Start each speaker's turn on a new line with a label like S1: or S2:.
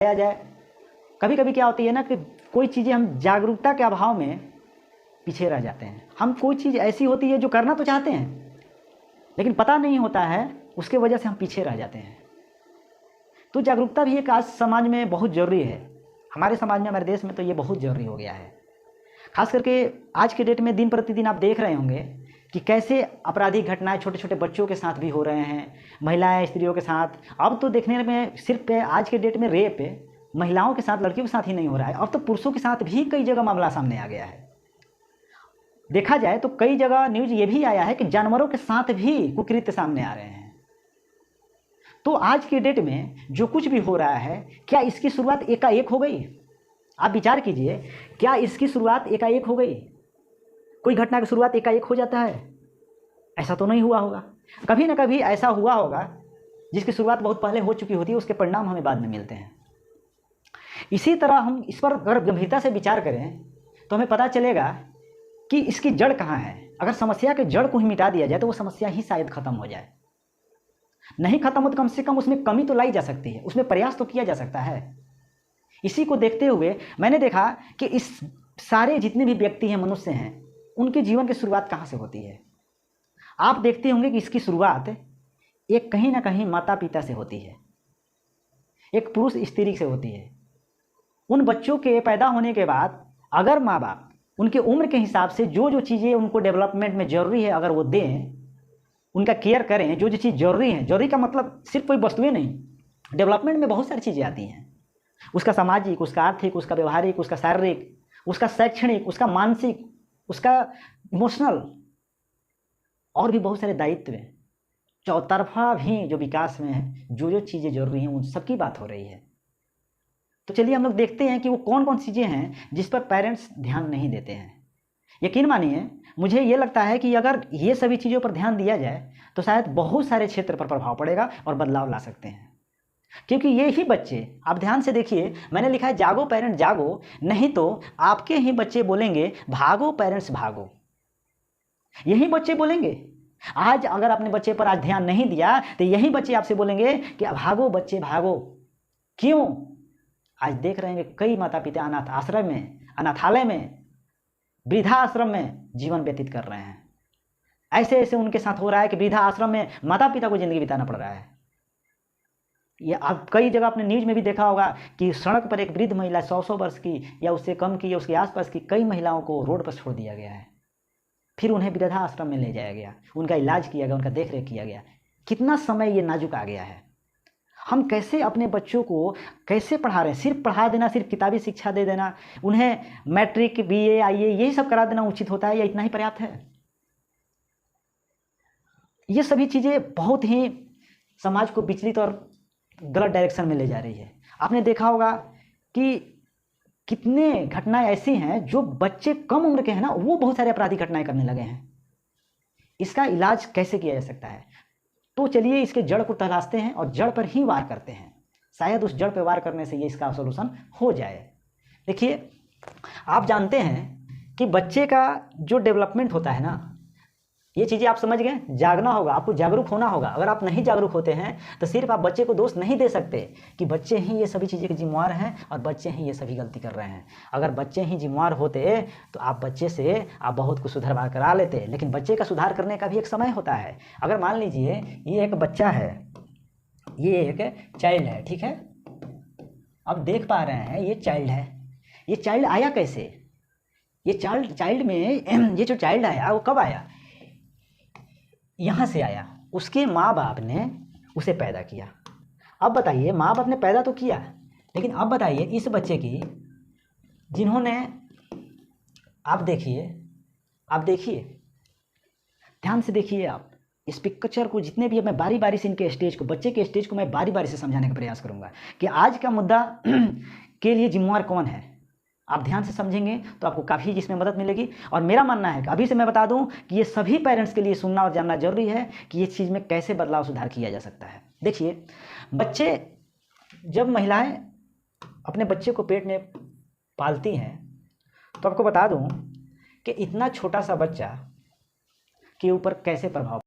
S1: किया जाए। कभी कभी क्या होती है ना कि कोई चीज़ें हम जागरूकता के अभाव में पीछे रह जाते हैं। हम कोई चीज़ ऐसी होती है जो करना तो चाहते हैं लेकिन पता नहीं होता है, उसके वजह से हम पीछे रह जाते हैं। तो जागरूकता भी एक आज समाज में बहुत ज़रूरी है। हमारे समाज में, हमारे देश में तो ये बहुत ज़रूरी हो गया है। खास करके आज के डेट में दिन प्रतिदिन आप देख रहे होंगे कि कैसे आपराधिक घटनाएं छोटे छोटे बच्चों के साथ भी हो रहे हैं, महिलाएं स्त्रियों के साथ। अब तो देखने में सिर्फ आज के डेट में रेप महिलाओं के साथ, लड़कियों के साथ ही नहीं हो रहा है, अब तो पुरुषों के साथ भी कई जगह मामला सामने आ गया है। देखा जाए तो कई जगह न्यूज ये भी आया है कि जानवरों के साथ भी कुकृत्य सामने आ रहे हैं। तो आज के डेट में जो कुछ भी हो रहा है, क्या इसकी शुरुआत एकाएक हो गई? आप विचार कीजिए, क्या इसकी शुरुआत एकाएक हो गई? कोई घटना की शुरुआत एकाएक हो जाता है? ऐसा तो नहीं हुआ होगा। कभी ना कभी ऐसा हुआ होगा जिसकी शुरुआत बहुत पहले हो चुकी होती है, उसके परिणाम हमें बाद में मिलते हैं। इसी तरह हम इस पर अगर गंभीरता से विचार करें तो हमें पता चलेगा कि इसकी जड़ कहाँ है। अगर समस्या के जड़ को ही मिटा दिया जाए तो वो समस्या ही शायद खत्म हो जाए। नहीं खत्म हो तो कम से कम उसमें कमी तो लाई जा सकती है, उसमें प्रयास तो किया जा सकता है। इसी को देखते हुए मैंने देखा कि इस सारे जितने भी व्यक्ति हैं, मनुष्य हैं, उनके जीवन की शुरुआत कहाँ से होती है। आप देखते होंगे कि इसकी शुरुआत एक कहीं ना कहीं माता पिता से होती है, एक पुरुष स्त्री से होती है। उन बच्चों के पैदा होने के बाद अगर माँ बाप उनके उम्र के हिसाब से जो जो चीज़ें उनको डेवलपमेंट में ज़रूरी है अगर वो दें, उनका केयर करें, जो जो चीज़ ज़रूरी है, जरूरी का मतलब सिर्फ कोई वस्तुएं नहीं, डेवलपमेंट में बहुत सारी चीज़ें आती हैं। उसका सामाजिक, उसका आर्थिक, उसका व्यवहारिक, उसका शारीरिक, उसका शैक्षणिक, उसका मानसिक, उसका इमोशनल, और भी बहुत सारे दायित्व हैं। चौतरफा भी जो विकास में है, जो जो चीज़ें जरूरी हैं, उन सबकी बात हो रही है। तो चलिए हम लोग देखते हैं कि वो कौन कौन चीज़ें हैं जिस पर पेरेंट्स ध्यान नहीं देते हैं। यकीन मानिए, मुझे ये लगता है कि अगर ये सभी चीज़ों पर ध्यान दिया जाए तो शायद बहुत सारे क्षेत्र पर प्रभाव पड़ेगा और बदलाव ला सकते हैं। क्योंकि ये ही बच्चे, आप ध्यान से देखिए, मैंने लिखा है जागो पेरेंट जागो, नहीं तो आपके ही बच्चे बोलेंगे भागो पेरेंट्स भागो। यही बच्चे बोलेंगे। आज अगर अपने बच्चे पर आज ध्यान नहीं दिया तो यही बच्चे आपसे बोलेंगे कि भागो बच्चे भागो। क्यों? आज देख रहे हैं कई माता पिता अनाथ आश्रम में, अनाथालय में, वृद्धा आश्रम में जीवन व्यतीत कर रहे हैं। ऐसे ऐसे उनके साथ हो रहा है कि वृद्धा आश्रम में माता पिता को जिंदगी बिताना पड़ रहा है। ये आप कई जगह अपने न्यूज में भी देखा होगा कि सड़क पर एक वृद्ध महिला 100 वर्ष की या उससे कम की या उसके आसपास की कई महिलाओं को रोड पर छोड़ दिया गया है। फिर उन्हें वृद्धा आश्रम में ले जाया गया, उनका इलाज किया गया, उनका देख रेख किया गया। कितना समय ये नाजुक आ गया है। हम कैसे अपने बच्चों को कैसे पढ़ा रहे हैं? सिर्फ पढ़ा देना, सिर्फ किताबी शिक्षा दे देना, उन्हें मैट्रिक, BA, IA यही सब करा देना उचित होता है या इतना ही पर्याप्त है? ये सभी चीज़ें बहुत ही समाज को विचलित और गलत डायरेक्शन में ले जा रही है। आपने देखा होगा कि कितने घटनाएं ऐसी हैं जो बच्चे कम उम्र के हैं ना, वो बहुत सारे आपराधिक घटनाएं करने लगे हैं। इसका इलाज कैसे किया जा सकता है? तो चलिए इसके जड़ को तलाशते हैं और जड़ पर ही वार करते हैं। शायद उस जड़ पर वार करने से ये इसका सोल्यूशन हो जाए। देखिए, आप जानते हैं कि बच्चे का जो डेवलपमेंट होता है ना, ये चीज़ें आप समझ गए। जागना होगा, आपको जागरूक होना होगा। अगर आप नहीं जागरूक होते हैं तो सिर्फ आप बच्चे को दोष नहीं दे सकते कि बच्चे ही ये सभी चीज़ें के जिम्मेवार हैं और बच्चे ही ये सभी गलती कर रहे हैं। अगर बच्चे ही जिम्मेवार होते तो आप बच्चे से आप बहुत कुछ सुधार करा लेते, लेकिन बच्चे का सुधार करने का भी एक समय होता है। अगर मान लीजिए ये एक बच्चा है, ये एक चाइल्ड है, ठीक है, अब देख पा रहे हैं ये चाइल्ड है। ये चाइल्ड आया कैसे? ये चाइल्ड में ये जो चाइल्ड आया वो कब आया? यहाँ से आया। उसके माँ बाप ने उसे पैदा किया। अब बताइए, माँ बाप ने पैदा तो किया, लेकिन अब बताइए इस बच्चे की जिन्होंने, आप देखिए ध्यान से देखिए आप इस पिक्चर को, जितने भी मैं बारी बारी से इनके स्टेज को, बच्चे के स्टेज को मैं बारी बारी से समझाने का प्रयास करूंगा कि आज का मुद्दा के लिए जिम्मेवार कौन है। आप ध्यान से समझेंगे तो आपको काफ़ी जिसमें मदद मिलेगी। और मेरा मानना है कि अभी से मैं बता दूं कि ये सभी पेरेंट्स के लिए सुनना और जानना जरूरी है कि ये चीज़ में कैसे बदलाव सुधार किया जा सकता है। देखिए, बच्चे, जब महिलाएं अपने बच्चे को पेट में पालती हैं तो आपको बता दूं कि इतना छोटा सा बच्चा के ऊपर कैसे प्रभाव